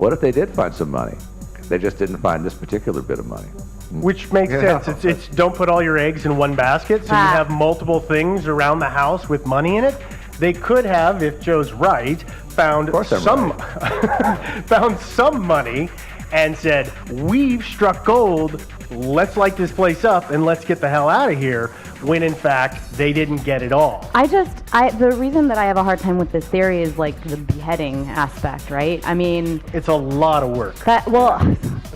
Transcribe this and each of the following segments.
What if they did find some money? They just didn't find this particular bit of money. Which makes sense. It's don't put all your eggs in one basket, so you have multiple things around the house with money in it. They could have, if Joe's right, found some found some money and said, "We've struck gold. Let's light this place up and let's get the hell out of here." When in fact they didn't get it all. The reason that I have a hard time with this theory is like the beheading aspect, right? I mean, it's a lot of work. It's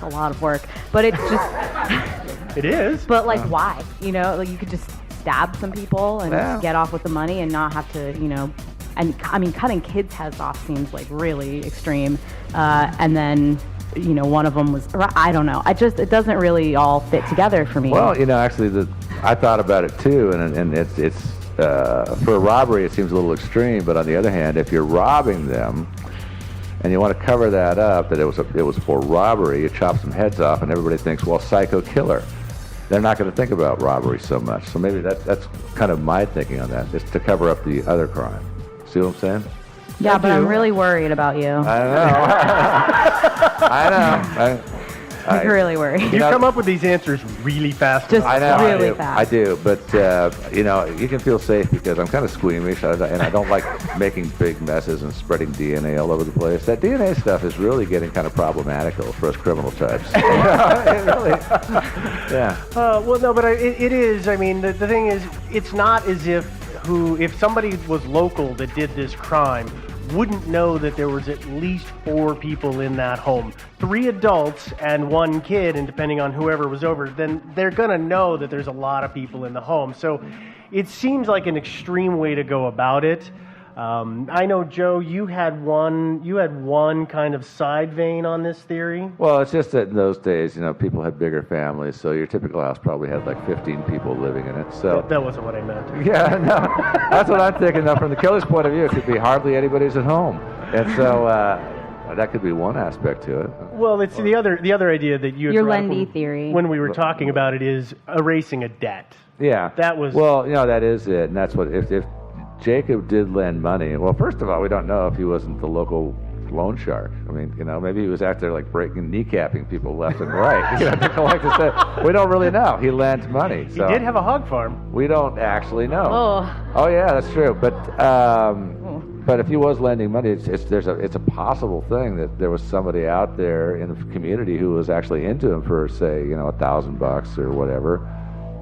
a lot of work, but it's just. It is. But like, why? You know, like you could just stab some people and get off with the money and not have to, you know. And I mean, cutting kids' heads off seems like really extreme. And then, you know, one of them was, I don't know. It doesn't really all fit together for me. Well, you know, actually, I thought about it too, and it's for a robbery, it seems a little extreme. But on the other hand, if you're robbing them, and you want to cover that up, that it was for robbery, you chop some heads off, and everybody thinks, well, psycho killer. They're not going to think about robbery so much. So maybe that's kind of my thinking on that, is to cover up the other crime. See what I'm saying? Yeah, but I'm really worried about you. I know. I know. I'm really worried. You come up with these answers really fast. Just I know, really I fast. do, but you know, you can feel safe because I'm kind of squeamish, and I don't like making big messes and spreading DNA all over the place. That DNA stuff is really getting kind of problematical for us criminal types. It really, yeah. Well, no, but it is. I mean, the thing is, it's not as if somebody was local that did this crime wouldn't know that there was at least 4 people in that home. 3 adults and 1 kid, and depending on whoever was over, then they're going to know that there's a lot of people in the home. So it seems like an extreme way to go about it. I know, Joe, you had one kind of side vein on this theory. Well, it's just that in those days, you know, people had bigger families, so your typical house probably had like 15 people living in it. So that wasn't what I meant. Yeah, no, that's what I'm thinking. Now, from the killer's point of view, it could be hardly anybody's at home, and so that could be one aspect to it. Well, it's the other idea that you had Your brought up Lundy theory. when we were talking about it is erasing a debt. Yeah, that was. Well, you know, that is it, and that's what if Jacob did lend money. Well, first of all, we don't know if he wasn't the local loan shark. I mean, you know, maybe he was out there like kneecapping people left and right, you know, to collect the stuff. We don't really know. He lent money. So he did have a hog farm. We don't actually know. Oh yeah, that's true. But if he was lending money, it's a possible thing that there was somebody out there in the community who was actually into him for, say, you know, $1,000 or whatever.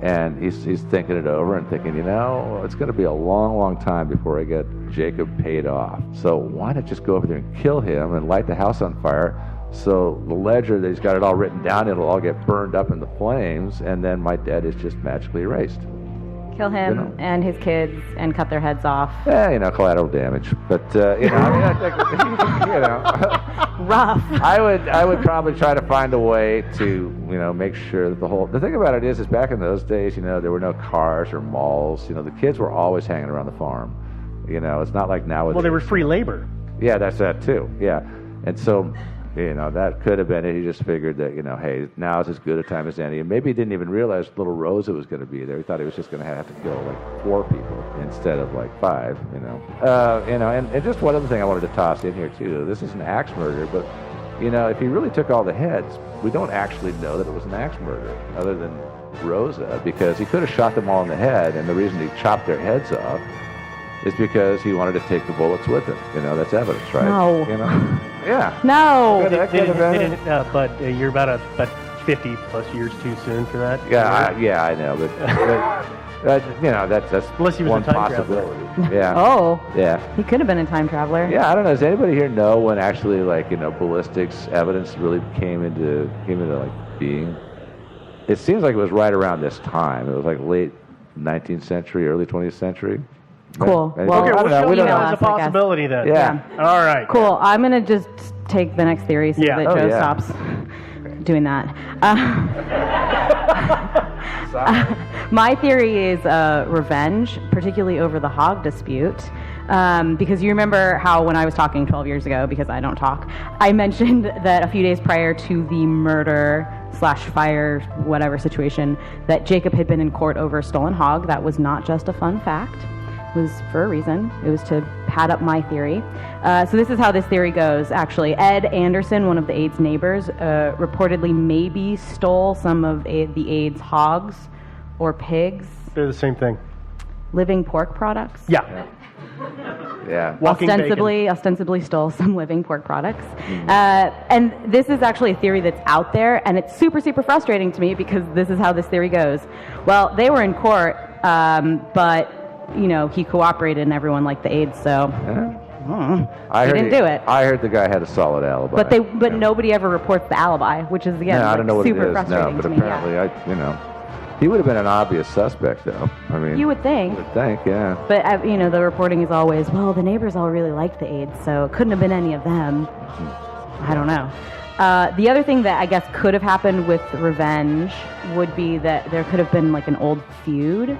And he's thinking it over and thinking, you know, it's going to be a long, long time before I get Jacob paid off. So why not just go over there and kill him and light the house on fire? So the ledger that he's got it all written down, it'll all get burned up in the flames, and then my debt is just magically erased. Kill him and his kids and cut their heads off. Yeah, you know, collateral damage. But you know, I mean, I think, you know, rough. I would probably try to find a way to, you know, make sure that the thing about it is back in those days, you know, there were no cars or malls. You know, the kids were always hanging around the farm. You know, it's not like nowadays. Well, they were free labor. Yeah, that's that too. Yeah, and so, you know, that could have been it. He just figured that, you know, hey, now is as good a time as any. And maybe he didn't even realize little Rosa was going to be there. He thought he was just going to have to kill like 4 people instead of like 5, you know. You know, and just one other thing I wanted to toss in here too. This is an axe murder, but, you know, if he really took all the heads, we don't actually know that it was an axe murder other than Rosa, because he could have shot them all in the head, and the reason he chopped their heads off is because he wanted to take the bullets with him. You know, that's evidence, right? No. You know? Yeah. No. But you're about 50 plus years too soon for that. Yeah, I know, but you know, that's unless he was one a time possibility. traveler. Yeah. Oh. Yeah. He could have been a time traveler. Yeah, I don't know. Does anybody here know when actually, like, you know, ballistics evidence really came into like being? It seems like it was right around this time. It was like late 19th century, early 20th century. Cool. Well, Okay, I don't know. We don't know. It's a possibility then. Yeah. All right. Cool. I'm going to just take the next theory so that Joe stops doing that. My theory is revenge, particularly over the hog dispute. Because you remember how when I was talking 12 years ago, because I don't talk, I mentioned that a few days prior to the murder/fire, whatever situation, that Jacob had been in court over a stolen hog. That was not just a fun fact. was for a reason. It was to pad up my theory. So this is how this theory goes, actually. Ed Anderson, one of the AIDS neighbors, reportedly maybe stole some of the AIDS hogs or pigs. They're the same thing. Living pork products. Yeah. Yeah. Walking ostensibly stole some living pork products. And this is actually a theory that's out there, and it's super, super frustrating to me because this is how this theory goes. Well, they were in court, but, he cooperated and everyone liked the AIDS, so he didn't do it. I heard the guy had a solid alibi. But nobody ever reports the alibi, which is, again, I don't know what it super is. frustrating No, but to me. apparently, he would have been an obvious suspect, though. I mean, You would think. Yeah. But, the reporting is always, well, the neighbors all really liked the AIDS, so it couldn't have been any of them. I don't know. The other thing that I guess could have happened with revenge would be that there could have been like an old feud.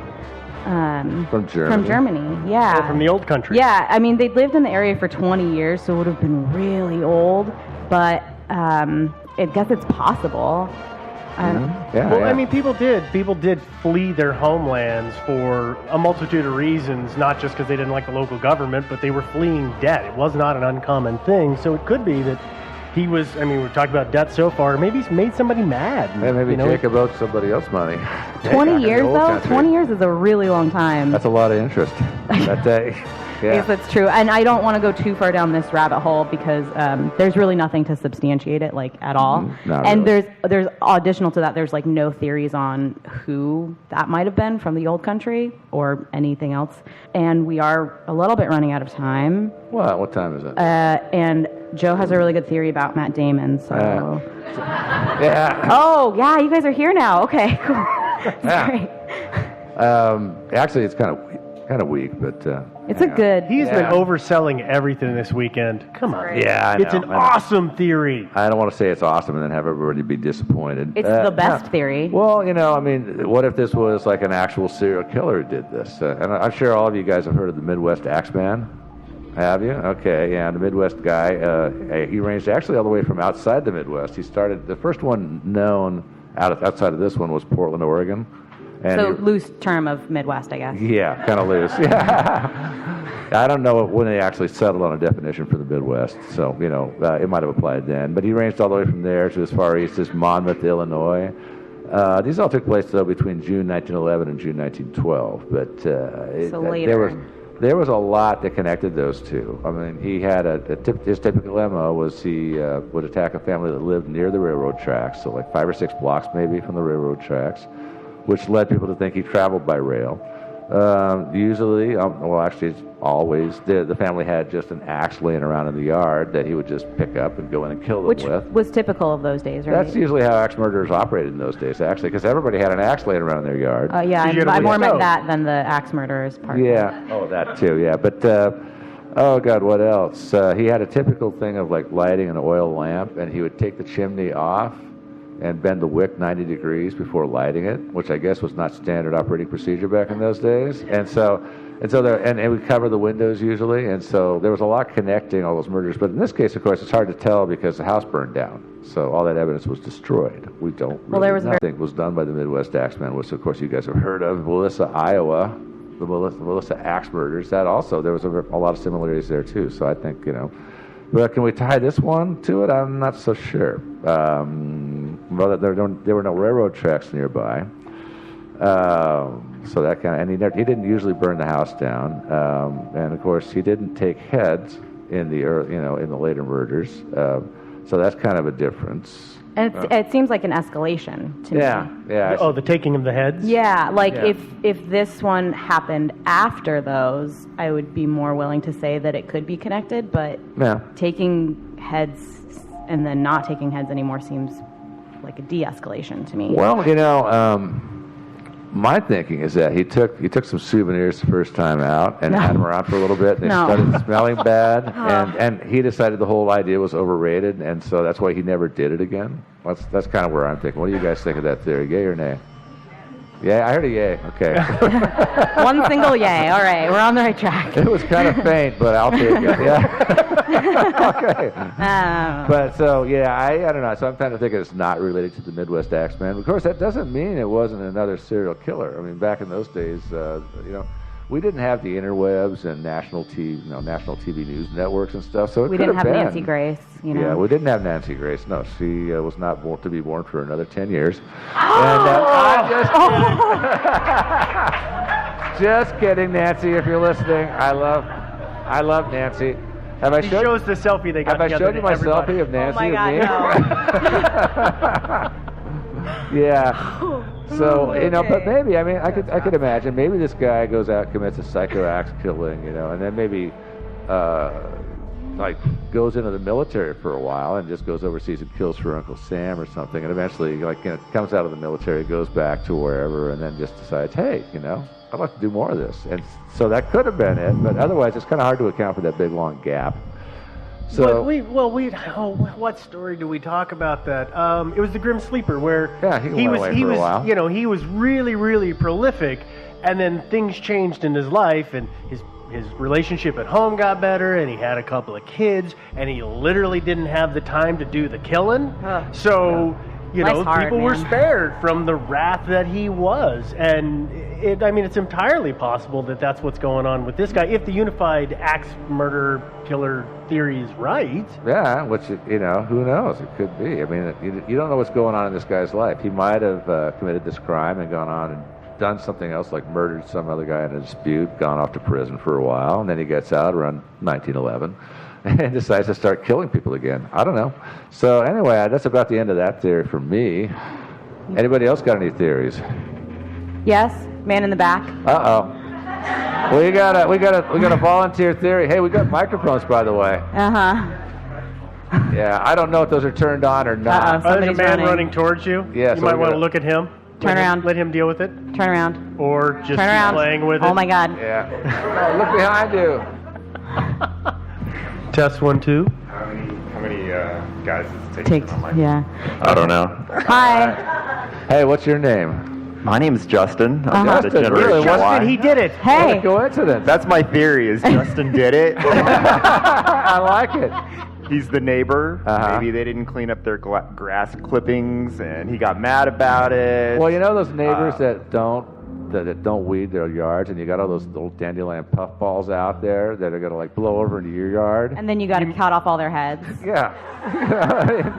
From Germany? From Germany, yeah. Or from the old country. Yeah, I mean, they'd lived in the area for 20 years, so it would have been really old, but I guess it's possible. Well, I mean, people did flee their homelands for a multitude of reasons, not just because they didn't like the local government, but they were fleeing debt. It was not an uncommon thing, so it could be that he was, we've talked about debt so far, maybe he's made somebody mad. Yeah, maybe Jacob owed somebody else money. 20 years, though? 20 years is a really long time. That's a lot of interest that day. Yeah. Yes, that's true. And I don't want to go too far down this rabbit hole because there's really nothing to substantiate it, at all. And really. there's additional to that, there's, no theories on who that might have been from the old country or anything else. And we are a little bit running out of time. What time is it? And Joe has a really good theory about Matt Damon, so... Yeah. Oh, yeah, you guys are here now. Okay, cool. That's great. Actually, it's kind of weak, but... It's a good... He's been overselling everything this weekend. Come on. Yeah, It's an awesome theory. I don't want to say it's awesome and then have everybody be disappointed. It's the best theory. Well, what if this was like an actual serial killer who did this? And I'm sure all of you guys have heard of the Midwest Axeman. Have you? Okay, yeah, the Midwest guy. He ranged actually all the way from outside the Midwest. He started, the first one known outside of this one was Portland, Oregon. And so loose term of Midwest, I guess. Yeah, kind of loose. Yeah. I don't know when they actually settled on a definition for the Midwest, so, it might have applied then. But he ranged all the way from there to as far east as Monmouth, Illinois. These all took place, though, between June 1911 and June 1912. But so later. There was a lot that connected those two. I mean, he had his typical MO was he would attack a family that lived near the railroad tracks, so like 5 or 6 blocks maybe from the railroad tracks, which led people to think he traveled by rail. Usually, actually, always, the family had just an axe laying around in the yard that he would just pick up and go in and kill them with. with. Which was typical of those days, right? That's usually how axe murderers operated in those days, actually, because everybody had an axe laying around in their yard. Yeah, I more meant that than the axe murderers part. Yeah, that too, yeah. But, oh, God, what else? He had a typical thing of, lighting an oil lamp, and he would take the chimney off and bend the wick 90 degrees before lighting it, which I guess was not standard operating procedure back in those days. And we cover the windows usually, and so there was a lot connecting all those murders. But in this case, of course, it's hard to tell because the house burned down, so all that evidence was destroyed. We don't really know. Nothing was done by the Midwest Axeman, which of course you guys have heard of, Melissa, Iowa, the Melissa Axe murders. That also, there was a lot of similarities there too. So I think, but can we tie this one to it? I'm not so sure. Well, there were no railroad tracks nearby, so that kind of, and he didn't usually burn the house down, and of course he didn't take heads in the later murders, so that's kind of a difference. And it seems like an escalation to me. Yeah. Oh, the taking of the heads? Yeah, if this one happened after those, I would be more willing to say that it could be connected, but taking heads and then not taking heads anymore seems like a de-escalation to me. Well, my thinking is that he took some souvenirs the first time out and had them around for a little bit, and they started smelling bad, and he decided the whole idea was overrated, and so that's why he never did it again. That's kind of where I'm thinking. What do you guys think of that theory? Yay or nay? Yeah, I heard a yay. Okay. One single yay. All right, we're on the right track. It was kind of faint, but I'll take it. Yeah. Okay. But so, I don't know. So I'm kind of thinking it's not related to the Midwest Axeman. Of course, that doesn't mean it wasn't another serial killer. I mean, back in those days, we didn't have the interwebs and national TV news networks and stuff. So we didn't have Nancy Grace. Yeah, we didn't have Nancy Grace. No, she was not born to be born for another 10 years. And I'm just kidding, Nancy. If you're listening, I love Nancy. Have I He showed? shows the selfie they got Have I together showed you to my everybody. selfie of Nancy Oh my and me? Yeah. So but maybe I could imagine maybe this guy goes out, commits a psycho axe killing, and then maybe like goes into the military for a while and just goes overseas and kills for Uncle Sam or something, and eventually comes out of the military, goes back to wherever, and then just decides, hey, I'd like to do more of this. And so that could have been it, but otherwise it's kind of hard to account for that big long gap. So what story do we talk about that? It was the Grim Sleeper, where he went away for a while. He was really, really prolific, and then things changed in his life, and his relationship at home got better, and he had a couple of kids, and he literally didn't have the time to do the killing. People were spared from the wrath that he was, and it's entirely possible that that's what's going on with this guy, if the unified axe murder killer theory is right. Yeah, which who knows? It could be. I mean, you don't know what's going on in this guy's life. He might have committed this crime and gone on and done something else, like murdered some other guy in a dispute, gone off to prison for a while, and then he gets out around 1911 and decides to start killing people again. I don't know. So anyway, that's about the end of that theory for me. Anybody else got any theories? Yes, man in the back. We got a volunteer theory. Hey, we got microphones, by the way. Yeah, I don't know if those are turned on or not. There's a man running towards you. Yeah, you might want to look at him. Turn around. Let him deal with it. Turn around. Or just Turn around. keep playing with it. Oh my God. Yeah. Oh, look behind you. Test 1, 2. How many guys is it taking on my... Yeah. I don't know. Hi. Hey, what's your name? My name's Justin. I'm not a Justin, Generation really? Y. Justin, he did it. What Hey. a coincidence. That's my theory, is Justin did it. I like it. He's the neighbor. Uh-huh. Maybe they didn't clean up their grass clippings, and he got mad about it. Well, those neighbors that don't weed their yards, and you got all those little dandelion puffballs out there that are going to blow over into your yard. And then you got to cut off all their heads. Yeah.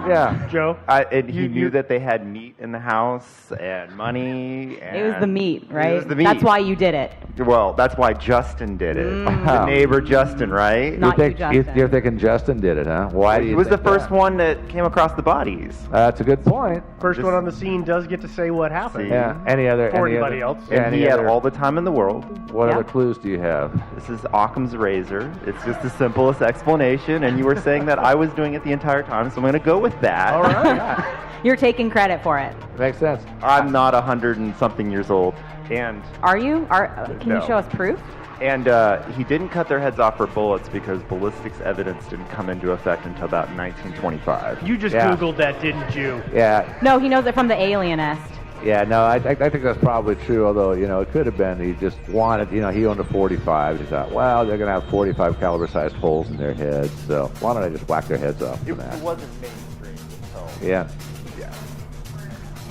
Yeah. Joe? And he knew that they had meat in the house and money. And It was the meat, right? It was the meat. That's why you did it. Well, that's why Justin did it. The neighbor Justin, right? Not you, Justin. You're thinking Justin did it, huh? Why do you He was the think first that? one that came across the bodies. That's a good point. First one on the scene does get to say what happened. See? Yeah. Any other? Before any anybody other, else. Yeah, And any he had other- all the time in the world. What Yeah. other clues do you have? This is Occam's razor. It's just the simplest explanation, and you were saying that I was doing it the entire time, so I'm going to go with that. All right. You're taking credit for it. Makes sense. I'm not 100 and something years old, and Are you? Can No. you show us proof? he didn't cut their heads off for bullets because ballistics evidence didn't come into effect until about 1925. You just Yeah. Googled that, didn't you? Yeah. No, he knows it from the Alienist. Yeah, no, I think that's probably true, although, it could have been he just wanted, he owned a 45. He thought, well, they're going to have 45 caliber sized holes in their heads, so why don't I just whack their heads off for that? wasn't mainstream, so Yeah.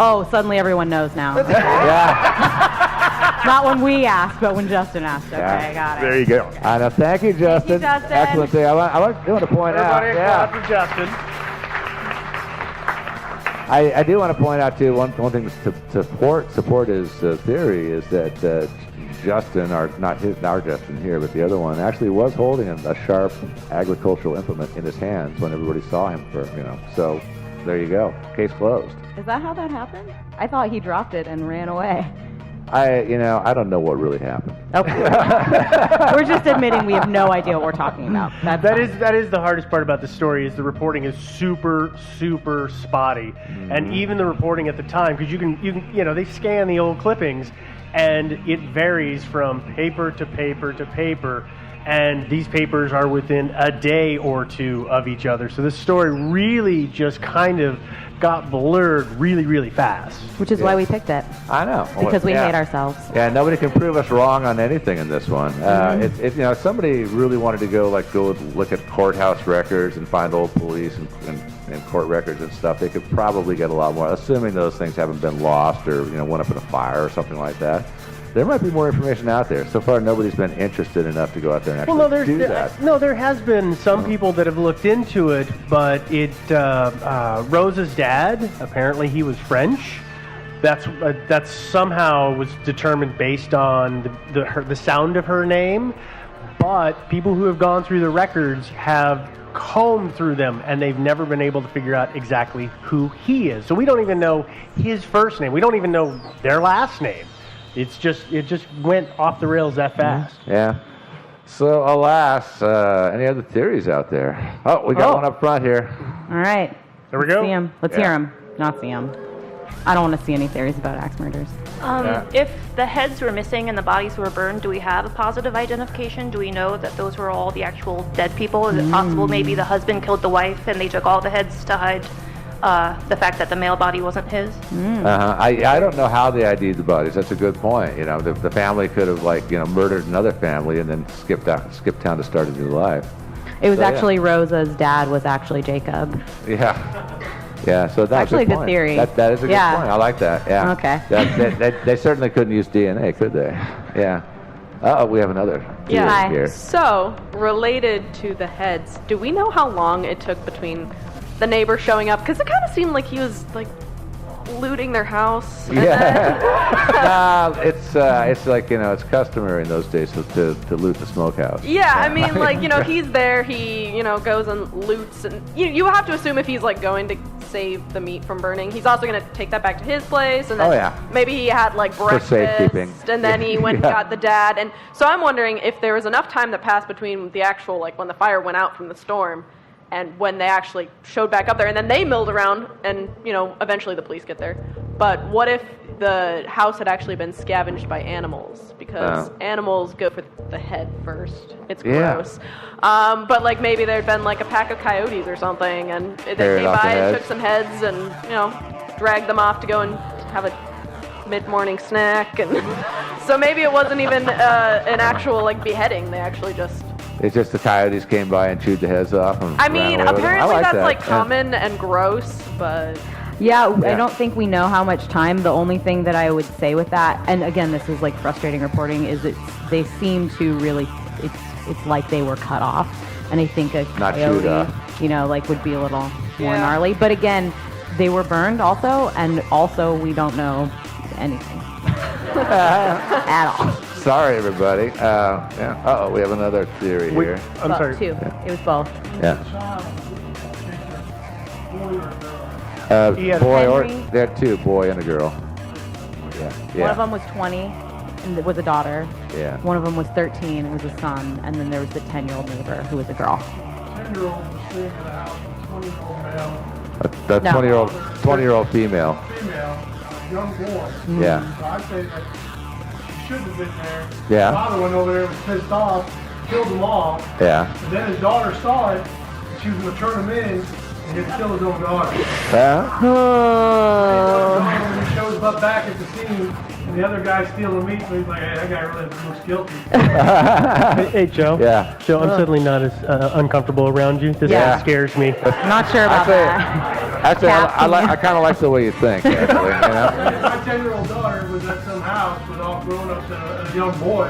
Oh, suddenly everyone knows now. Yeah. Not when we asked, but when Justin asked. Okay, Yeah. got it. there you go. I know. Thank you, Justin. Justin. Excellent thing. I want to point out. Everybody, Yeah. clap for Justin. I do want to point out too one thing to support his theory is that Justin, not our Justin here, but the other one, actually was holding a sharp agricultural implement in his hands when everybody saw him So there you go. Case closed. Is that how that happened? I thought he dropped it and ran away. I don't know what really happened. Okay. We're just admitting we have no idea what we're talking about. That's fine. That is the hardest part about the story is the reporting is super spotty, and even the reporting at the time, because you can they scan the old clippings, and it varies from paper to paper to paper, and these papers are within a day or two of each other. So this story really just kind of got blurred really fast. Which is why we picked it. I know. Because we Yeah. hate ourselves. Yeah, nobody can prove us wrong on anything in this one. If somebody really wanted to go look at courthouse records and find old police and court records and stuff, they could probably get a lot more, assuming those things haven't been lost or went up in a fire or something like that. there might be more information out there. So far, nobody's been interested enough to go out there and actually Well, no, do that. there has been some people that have looked into it, but Rose's dad, apparently he was French. That's somehow was determined based on the sound of her name. But people who have gone through the records have combed through them, and they've never been able to figure out exactly who he is. So we don't even know his first name. We don't even know their last name. It just went off the rails that fast. Yeah. So, alas, any other theories out there? Oh, we got one up front here. All right. There we go. See him. Let's hear him. Not see him. I don't want to see any theories about axe murders. If the heads were missing and the bodies were burned, do we have a positive identification? Do we know that those were all the actual dead people? Is it possible maybe the husband killed the wife and they took all the heads to hide the fact that the male body wasn't his? I don't know how they ID'd the bodies. That's a good point. You know, the family could have murdered another family and then skipped town to start a new life. It was actually Rosa's dad was actually Jacob. Yeah. Yeah, so that's actually a good theory. That is a good point. I like that. Yeah. Okay. They certainly couldn't use DNA, could they? Yeah. We have another theory Hi. here. So, related to the heads, do we know how long it took between the neighbor showing up? Because it kind of seemed like he was like looting their house. And Yeah. It's like, it's customary in those days to loot the smokehouse. Yeah, I mean, like, he's there, he, goes and loots, and you have to assume if he's, like, going to save the meat from burning, he's also going to take that back to his place, and then maybe he had, like, breakfast, safekeeping. And then he went and got the dad, and so I'm wondering if there was enough time that passed between the actual, like, when the fire went out from the storm, and when they actually showed back up there, and then they milled around, and, eventually the police get there. But what if the house had actually been scavenged by animals? Because animals go for the head first. It's gross. But, like, maybe there'd been, like, a pack of coyotes or something, and they came by and took some heads and, dragged them off to go and have a mid-morning snack. And so maybe it wasn't even an actual, like, beheading. They actually just... It's just the coyotes came by and chewed the heads off. And I mean, apparently that's that. like common and gross, but... Yeah, I don't think we know how much time. The only thing that I would say with that, and again, this is like frustrating reporting, is that they seem to really, it's like they were cut off. And I think a coyote, would be a little more gnarly. But again, they were burned also, and also we don't know anything at all. Sorry, everybody. We have another theory here. I'm sorry. Two. It was both. Yeah. He Boy or Henry. there are two, boy and a girl. Yeah. One of them was 20, and it was a daughter. Yeah. One of them was 13, it was a son, and then there was the 10-year-old neighbor who was a girl. 10-year-old was staying in the house, 20-year-old male, That No. 20-year-old female. female, young boy. Yeah. So I say that he shouldn't have been there. Yeah. The father went over there, was pissed off, killed them all. Yeah. And then his daughter saw it, and she was going to turn him in, and he had to kill his own daughter. When he shows up back at the scene, and the other guy's stealing meat, so he's like, hey, that guy really looks guilty. Hey, Joe. Yeah. Joe, I'm suddenly not as uncomfortable around you. This Yeah. scares me. Not sure about that. Actually, I kind of like the way you think. Actually, My 10-year-old daughter was at some house with all grown-ups and a young boy,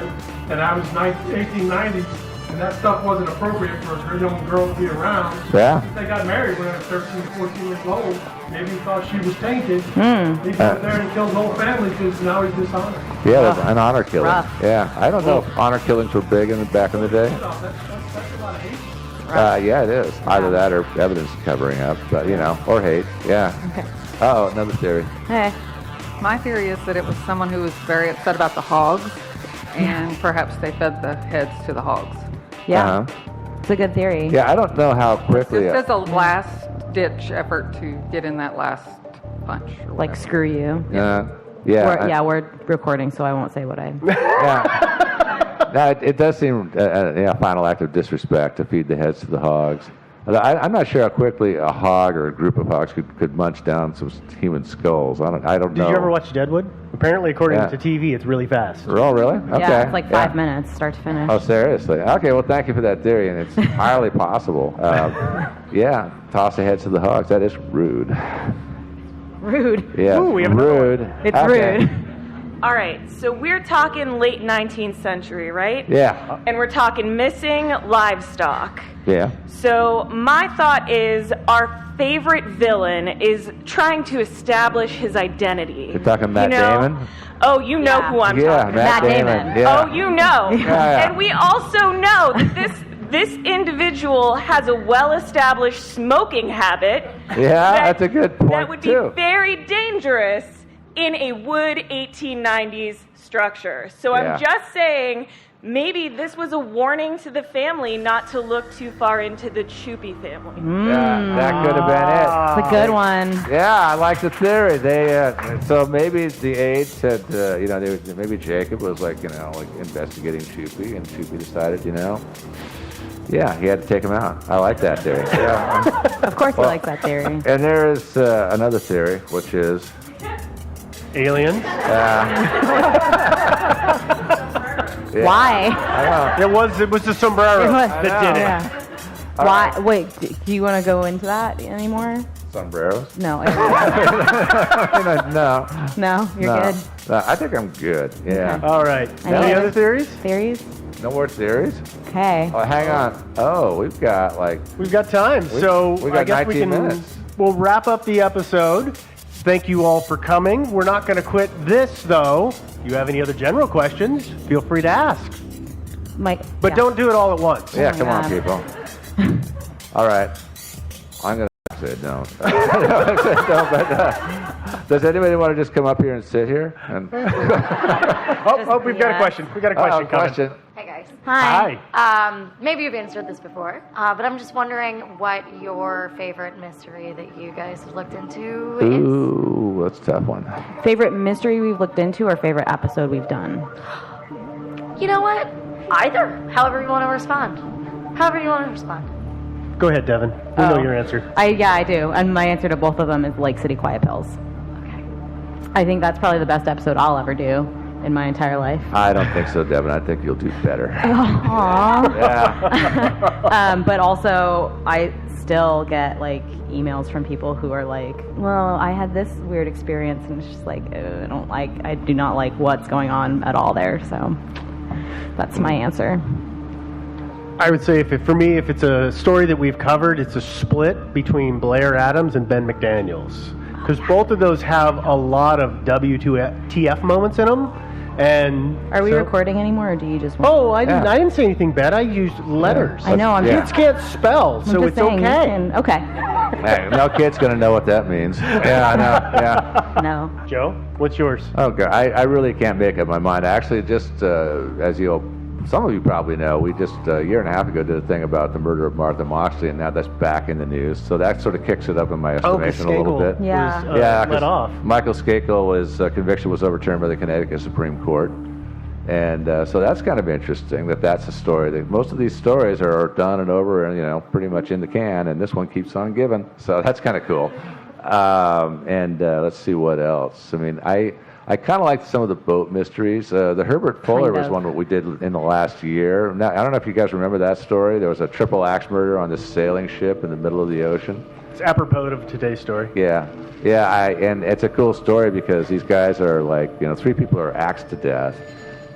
and I was 1890s, and that stuff wasn't appropriate for a young girl to be around. Yeah. They got married when I was 13, 14 years old. Maybe he thought she was tainted. He went there and killed the whole family because now he's dishonored. Yeah, an honor killing. Rough. Yeah, I don't know if honor killings were big back in the day. That's a lot of hate. Yeah, it is. Either that or evidence covering up, but or hate. Yeah. Okay. Oh, another theory. Hey. My theory is that it was someone who was very upset about the hogs, and perhaps they fed the heads to the hogs. Yeah. Uh-huh. It's a good theory. Yeah, I don't know how quickly. This is a last-ditch effort to get in that last punch. Or Like, whatever. screw you. Yeah. We're recording, so I won't say what I... Yeah. No, it does seem a final act of disrespect to feed the heads to the hogs. I'm not sure how quickly a hog or a group of hogs could munch down some human skulls. I don't know. Did you ever watch Deadwood? Apparently, according Yeah. to TV, it's really fast. Oh, really? Okay. Yeah, it's like 5 minutes, start to finish. Oh, seriously? Okay, well, thank you for that theory, and it's entirely possible. Yeah, toss the heads to the hogs. That is rude. Rude. Yeah, Ooh, we have another rude. It's Okay. rude. All right, so we're talking late 19th century, right? Yeah. And we're talking missing livestock. Yeah. So my thought is our favorite villain is trying to establish his identity. You're talking Matt You know? Damon? Oh, you know who I'm Yeah, talking Matt about. Damon. Yeah. Oh, you know. Yeah. And we also know that this individual has a well-established smoking habit. Yeah, that's a good point, That would too. be very dangerous in a wood 1890s structure. So Yeah. I'm just saying, maybe this was a warning to the family not to look too far into the Chupi family. Yeah, that could have been it. It's a good one. Yeah, I like the theory. They so maybe the aides had, maybe Jacob was like investigating Chupi, and Chupi decided, yeah, he had to take him out. I like that theory. Yeah. Of course, he likes that theory. And there is another theory, which is Aliens? Why? I know. It was the sombrero that did it. Yeah. Why? Wait, do you want to go into that anymore? Sombreros? No. No. No, you're good. No, I think I'm good. Yeah. All right. Any other theories? Theories? No more theories? Okay. Oh, hang on. Oh, we've got We've got time, so we got I guess 19 minutes. We'll wrap up the episode. Thank you all for coming. We're not going to quit this, though. If you have any other general questions, feel free to ask. But don't do it all at once. Yeah, come on, people. All right. I'm going to say don't. Does anybody want to just come up here and sit here? And we've got a question. We've got a question coming. Hey guys. Hi. Maybe you've answered this before, but I'm just wondering what your favorite mystery that you guys have looked into is. Ooh, that's a tough one. Favorite mystery we've looked into or favorite episode we've done? You know what? Either. However you want to respond. However you want to respond. Go ahead, Devin. We know your answer. I do. And my answer to both of them is Lake City Quiet Pills. Okay. I think that's probably the best episode I'll ever do in my entire life. I don't think so, Devin. I think you'll do better. Aww. Yeah. But also, I still get emails from people who are like, well, I had this weird experience, and it's just I do not like what's going on at all there. So that's my answer. I would say for me, if it's a story that we've covered, it's a split between Blair Adams and Ben McDaniels. Because both of those have a lot of W2TF moments in them. And are we recording anymore, or do you just want I didn't say anything bad. I used letters. I know. Kids can't spell, so it's okay. Okay. Hey, no kid's going to know what that means. Yeah, I know. Yeah. No. Joe, what's yours? Okay, I really can't make up my mind. Actually, just as some of you probably know, we just a year and a half ago did a thing about the murder of Martha Moxley, and now that's back in the news. So that sort of kicks it up in my estimation a little bit. Yeah. Was, let off. Michael Skakel's conviction was overturned by the Connecticut Supreme Court. And so that's kind of interesting that's a story. Most of these stories are done and over and, pretty much in the can, and this one keeps on giving. So that's kind of cool. Let's see what else. I mean, I kind of liked some of the boat mysteries. The Herbert Fuller was one that we did in the last year. Now, I don't know if you guys remember that story. There was a triple axe murder on this sailing ship in the middle of the ocean. It's apropos of today's story. Yeah. And it's a cool story because these guys are 3 people are axed to death.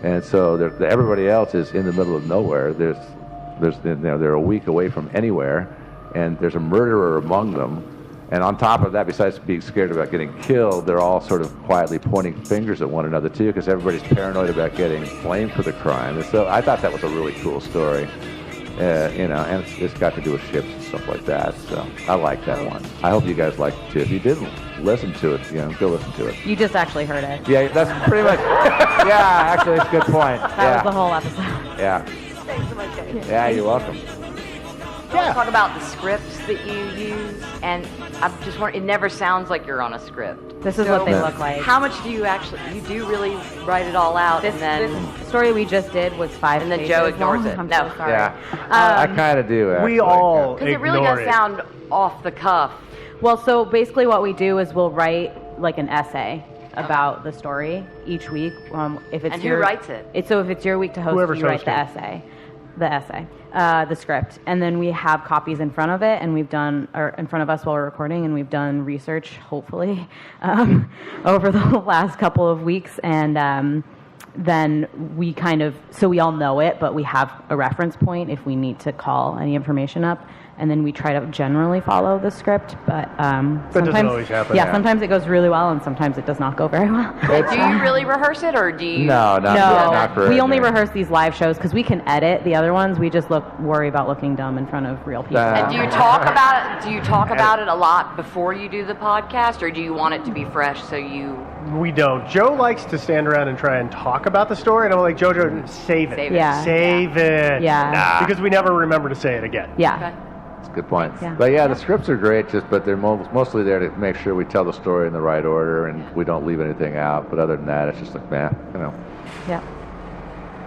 And so everybody else is in the middle of nowhere. They're a week away from anywhere, and there's a murderer among them. And on top of that, besides being scared about getting killed, they're all sort of quietly pointing fingers at one another too, because everybody's paranoid about getting blamed for the crime. And so I thought that was a really cool story, and it's got to do with ships and stuff like that. So I like that one. I hope you guys liked it too. If you didn't listen to it, go listen to it. You just actually heard it. Yeah, that's pretty much. Yeah, actually, it's a good point. That was the whole episode. Yeah. Thanks so much, guys. Yeah, you're welcome. I want to talk about the scripts that you use, and I'm just wondering, it never sounds like you're on a script. This is what they look like. How much do you do really write it all out, This story we just did was 5 and then pages Joe ignores long. it. I'm No. so sorry. Yeah, I kind of do. Actually. We all because it really does sound off the cuff. Well, so basically what we do is we'll write an essay about the story each week. If it's And who writes it? So if it's your week to host, Whoever's you write the hosting. essay. The essay, the script, and then we have copies in front of it, and in front of us while we're recording, and we've done research, hopefully, over the last couple of weeks, and then we so we all know it, but we have a reference point if we need to call any information up, and then we try to generally follow the script, but sometimes doesn't always happen. Yeah, sometimes it goes really well, and sometimes it does not go very well. Do you really rehearse it, or do you? No, not for we only me. rehearse these live shows because we can edit the other ones. We just worry about looking dumb in front of real people. And do you talk about it? Do you talk about it a lot before you do the podcast, or do you want it to be fresh so you? We don't. Joe likes to stand around and try and talk about the story, and I'm like, Jojo, save it. Yeah. Save it. Yeah. Because we never remember to say it again. Yeah. Okay. That's a good point. Yeah. But yeah, the scripts are great, but they're mostly there to make sure we tell the story in the right order and we don't leave anything out. But other than that, it's just like, Yeah.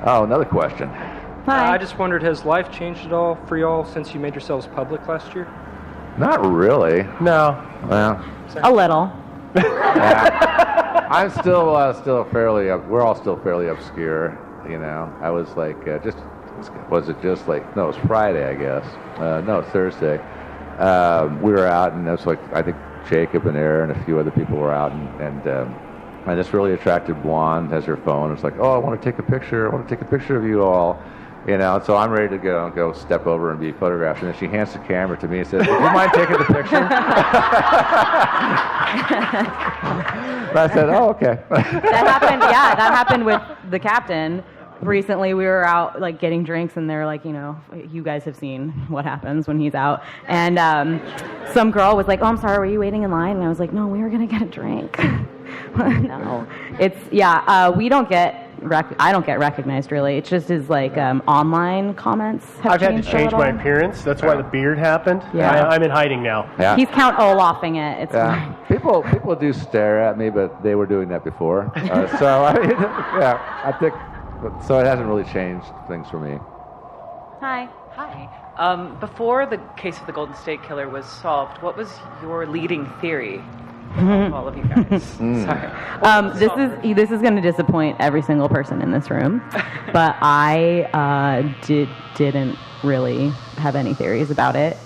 Oh, another question. Hi. I just wondered, has life changed at all for y'all since you made yourselves public last year? Not really. No. Well, A little. yeah. I'm still fairly. We're all still fairly obscure. I was like, was it just like? No, it was Friday, I guess. No, Thursday. We were out, and it was like I think Jacob and Aaron and a few other people were out, and this really attractive blonde has her phone. It's like, oh, I want to take a picture. I want to take a picture of you all. And so I'm ready to go step over and be photographed. And then she hands the camera to me and says, would you mind taking the picture? And I said, oh, okay. That happened with the captain. Recently, we were out getting drinks, and they're like, you guys have seen what happens when he's out. And some girl was like, oh, I'm sorry, were you waiting in line? And I was like, no, we were going to get a drink. No. We don't get... I don't get recognized, really. It just is online comments have I've had to changed change a my little. appearance. That's why the beard happened. Yeah. I'm in hiding now. Yeah. He's Count Olafing it. It's fine. People do stare at me, but they were doing that before. So I think so. It hasn't really changed things for me. Hi. Hi. Before the case of the Golden State Killer was solved, what was your leading theory? All of you guys. Sorry. This is going to disappoint every single person in this room, but I didn't really have any theories about it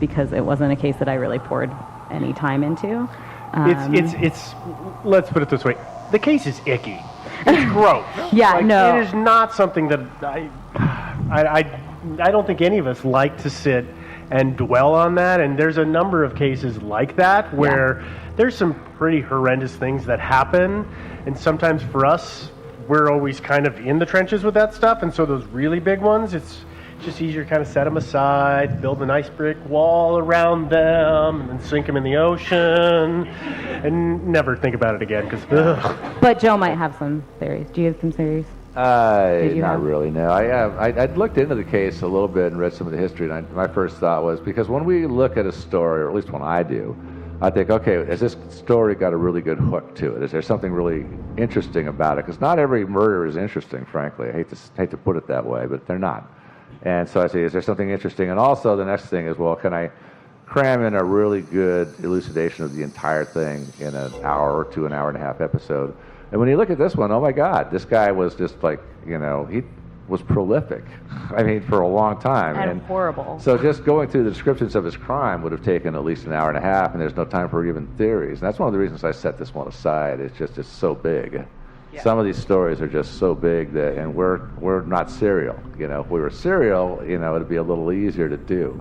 because it wasn't a case that I really poured any time into. It's let's put it this way: the case is icky. It's gross. Yeah, no. It is not something that I don't think any of us like to sit and dwell on that. And there's a number of cases like that where there's some pretty horrendous things that happen. And sometimes for us, we're always kind of in the trenches with that stuff. And so those really big ones, it's just easier to kind of set them aside, build a nice brick wall around them, and then sink them in the ocean, and never think about it again. But Joe might have some theories. Do you have some theories? Not really, no. I'd looked into the case a little bit and read some of the history, and my first thought was, because when we look at a story, or at least when I do, I think, okay, has this story got a really good hook to it? Is there something really interesting about it? Because not every murder is interesting, frankly. I hate to put it that way, but they're not. And so I say, is there something interesting? And also the next thing is, well, can I cram in a really good elucidation of the entire thing in an hour or to an hour and a half episode? And when you look at this one, oh my God, this guy was just like, he was prolific. I mean, for a long time. And horrible. So just going through the descriptions of his crime would have taken at least an hour and a half, and there's no time for even theories. And that's one of the reasons I set this one aside. It's so big. Yeah. Some of these stories are just so big that, and we're not serial. If we were serial, it'd be a little easier to do.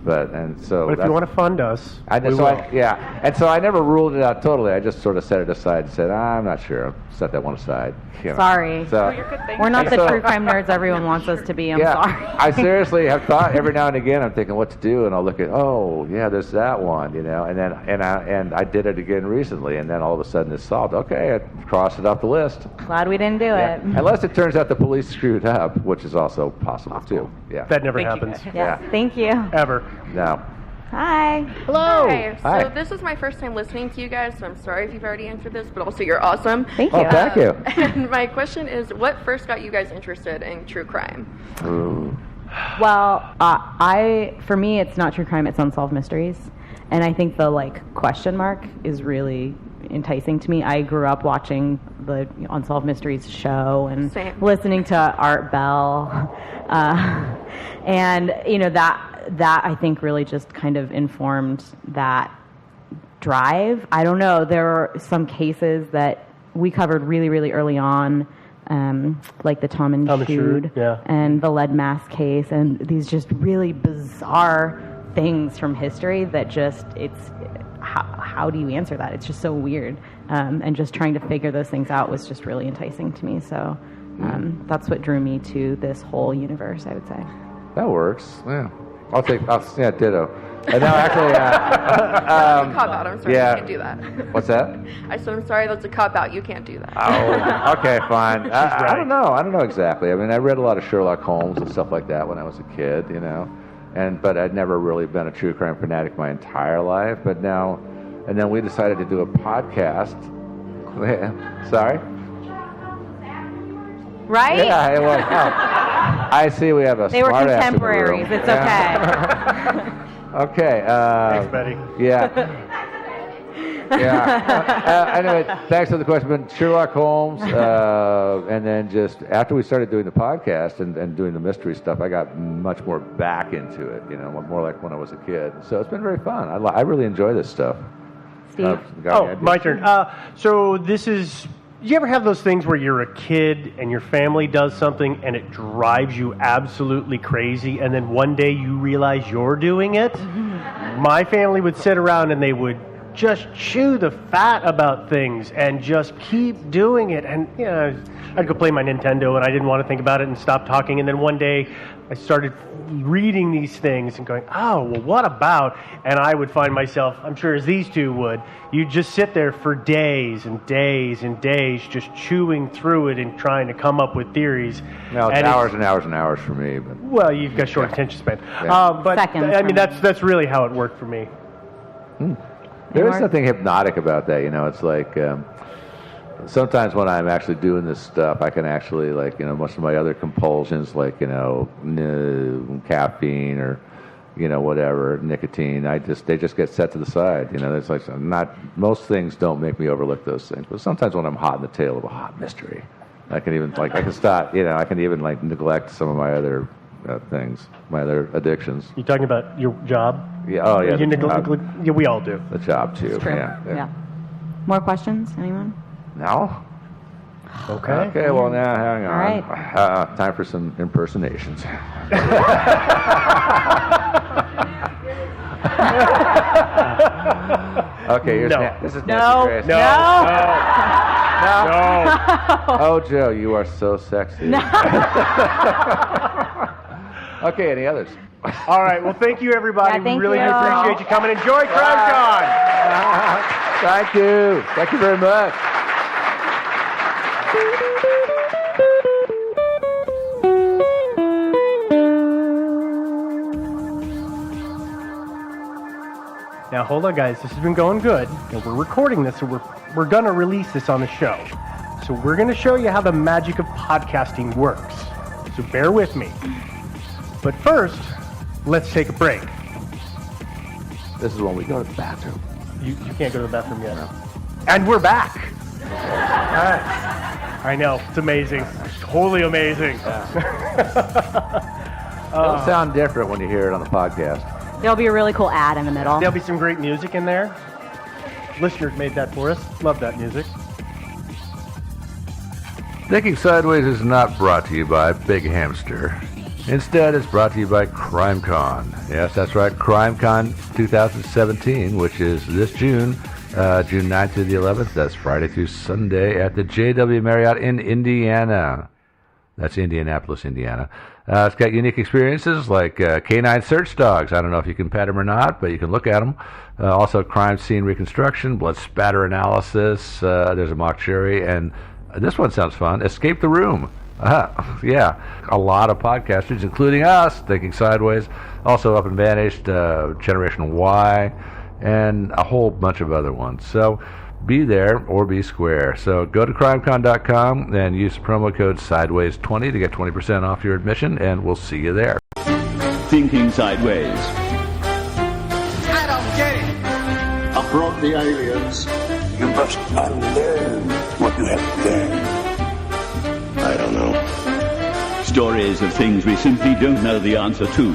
But if you want to fund us, and so I never ruled it out totally. I just sort of set it aside and said, I'm not sure. I'll set that one aside. Sorry. So, we're not the true crime nerds everyone wants us to be. I'm sorry. I seriously have thought every now and again. I'm thinking what to do, and I'll look at, there's that one, and I did it again recently, and then all of a sudden it's solved. Okay, I crossed it off the list. Glad we didn't do it. Unless it turns out the police screwed up, which is also possible too. Yeah. That never happens. Yeah. Thank you. Ever. No. Hi. Hello. Hi. So this is my first time listening to you guys, so I'm sorry if you've already answered this, but also you're awesome. Thank you. Oh, thank you. And my question is, what first got you guys interested in true crime? Ooh. Well, for me, it's not true crime; it's unsolved mysteries, and I think the question mark is really enticing to me. I grew up watching the Unsolved Mysteries show and Same. listening to Art Bell, and that I think really just kind of informed that drive. I don't know. There are some cases that we covered really, really early on, like the Tom and Shude and the lead mask case, and these just really bizarre things from history that just how do you answer that? It's just so weird, and just trying to figure those things out was just really enticing to me. So that's what drew me to this whole universe, I would say. That works. Yeah, yeah, ditto. And now actually, cop out. I'm sorry, yeah. you can't do that. What's that? I said, I'm sorry, that's a cop out. You can't do that. Oh, okay, fine. I don't know. I don't know exactly. I mean, I read a lot of Sherlock Holmes and stuff like that when I was a kid, but I'd never really been a true crime fanatic my entire life. But now, and then we decided to do a podcast. Sorry? Right? Yeah, it was. Oh. I see we have a They were smart ass in the contemporaries. room. It's okay. Okay. Thanks, Betty. Yeah. Anyway, thanks for the question. But Sherlock Holmes, and then just after we started doing the podcast and doing the mystery stuff, I got much more back into it, more like when I was a kid. So it's been very fun. I really enjoy this stuff. Steve? My turn. So this is... Do you ever have those things where you're a kid and your family does something and it drives you absolutely crazy, and then one day you realize you're doing it? My family would sit around and they would just chew the fat about things and just keep doing it. And I'd go play my Nintendo and I didn't want to think about it and stop talking. And then one day I started reading these things and going, oh, well, what about? And I would find myself, I'm sure as these two would, you'd just sit there for days and days and days just chewing through it and trying to come up with theories. No, it's hours and hours and hours for me. But well, you've got short attention span. Yeah. But I mean, that's really how it worked for me. There is something hypnotic about that, It's like sometimes when I'm actually doing this stuff, I can actually, most of my other compulsions, like caffeine or whatever, nicotine, they just get set to the side. There's most things don't make me overlook those things, but sometimes when I'm hot in the tail of a hot mystery, I can even I can stop. I can even neglect some of my other things, my other addictions. You talking about your job? Yeah. Oh, yeah. Yeah, we all do. The job too. It's true. Yeah. More questions? Anyone? No. Okay. Okay. Well, now hang on. All right. Time for some impersonations. Okay. Here's this is Nancy Grace. No. Oh, Joe, you are so sexy. Okay, any others? All right. Well, thank you, everybody. Yeah, thank we really you. appreciate you coming. Enjoy CrimeCon. Thank you. Thank you very much. Now, hold on, guys. This has been going good. And we're recording this, so we're going to release this on the show. So we're going to show you how the magic of podcasting works. So bear with me. But first, let's take a break. This is when we go to the bathroom. You can't go to the bathroom yet. No. And we're back. All right. I know. It's amazing. It's totally amazing. It'll sound different when you hear it on the podcast. There'll be a really cool ad in the middle. There'll be some great music in there. Listeners made that for us. Love that music. Thinking Sideways is not brought to you by Big Hamster. Instead, it's brought to you by CrimeCon. Yes, that's right, CrimeCon 2017, which is this June, June 9th to the 11th. That's Friday through Sunday at the JW Marriott in Indiana. That's Indianapolis, Indiana. It's got unique experiences like canine search dogs. I don't know if you can pet them or not, but you can look at them. Also, crime scene reconstruction, blood spatter analysis. There's a mock jury, and this one sounds fun. Escape the room. Yeah, a lot of podcasters, including us, Thinking Sideways, also Up and Vanished, Generation Y, and a whole bunch of other ones. So be there or be square. So go to crimecon.com and use promo code Sideways20 to get 20% off your admission, and we'll see you there. Thinking Sideways. I don't get it. I brought the aliens. You must unlearn What you have there? I don't know. Stories of things we simply don't know the answer to.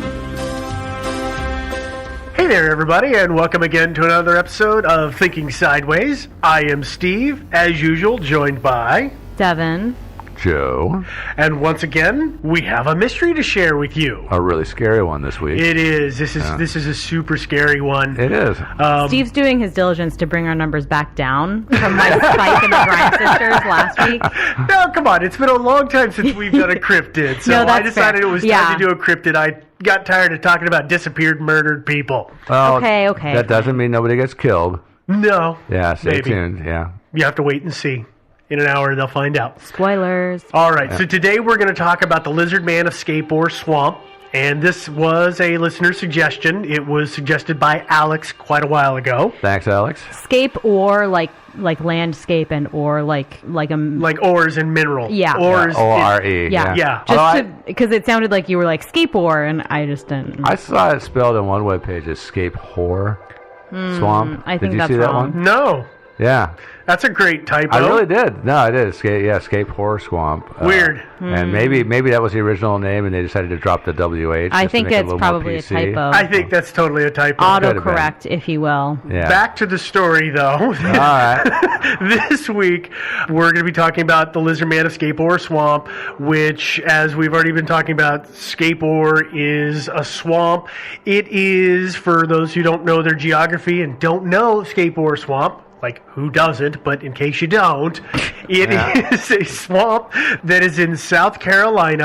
Hey there, everybody, and welcome again to another episode of Thinking Sideways. I am Steve, as usual, joined by Devin, Joe, and once again, we have a mystery to share with you. A really scary one this week. It is. This is a super scary one. It is. Steve's doing his diligence to bring our numbers back down from like Spike and the Grind Sisters last week. No, come on. It's been a long time since we've done a cryptid, so No, I that's decided fair. it was Yeah. time to do a cryptid. I got tired of talking about disappeared, murdered people. Well, Okay. That doesn't mean nobody gets killed. No. Yeah, stay Maybe. tuned. Yeah. You have to wait and see. In an hour, they'll find out. Spoilers. All right, Yeah. so today we're going to talk about the Lizard Man of Scape-Ore Swamp. And this was a listener suggestion. It was suggested by Alex quite a while ago. Thanks, Alex. Scape or like landscape and or like ores and mineral. Yeah. Ores. O-R-E. Yeah. Yeah. Just because it sounded like you were like scape ore, and I just didn't. I saw it spelled on one webpage as Scape Whore Swamp. I think did you that's see that wrong. one? No. Yeah. That's a great typo. I really did. No, I did. Scape Whore Swamp. Weird. And maybe that was the original name, and they decided to drop the WH. I just to think make it a it's little probably more a PC. typo. I think that's totally a typo. Autocorrect, if you will. Yeah. Back to the story, though. All right. This week, we're going to be talking about the Lizard Man of Scape-Ore Swamp, which, as we've already been talking about, Scape-Ore is a swamp. It is, for those who don't know their geography and don't know Scape-Ore Swamp, like, who doesn't, but in case you don't, it is a swamp that is in South Carolina.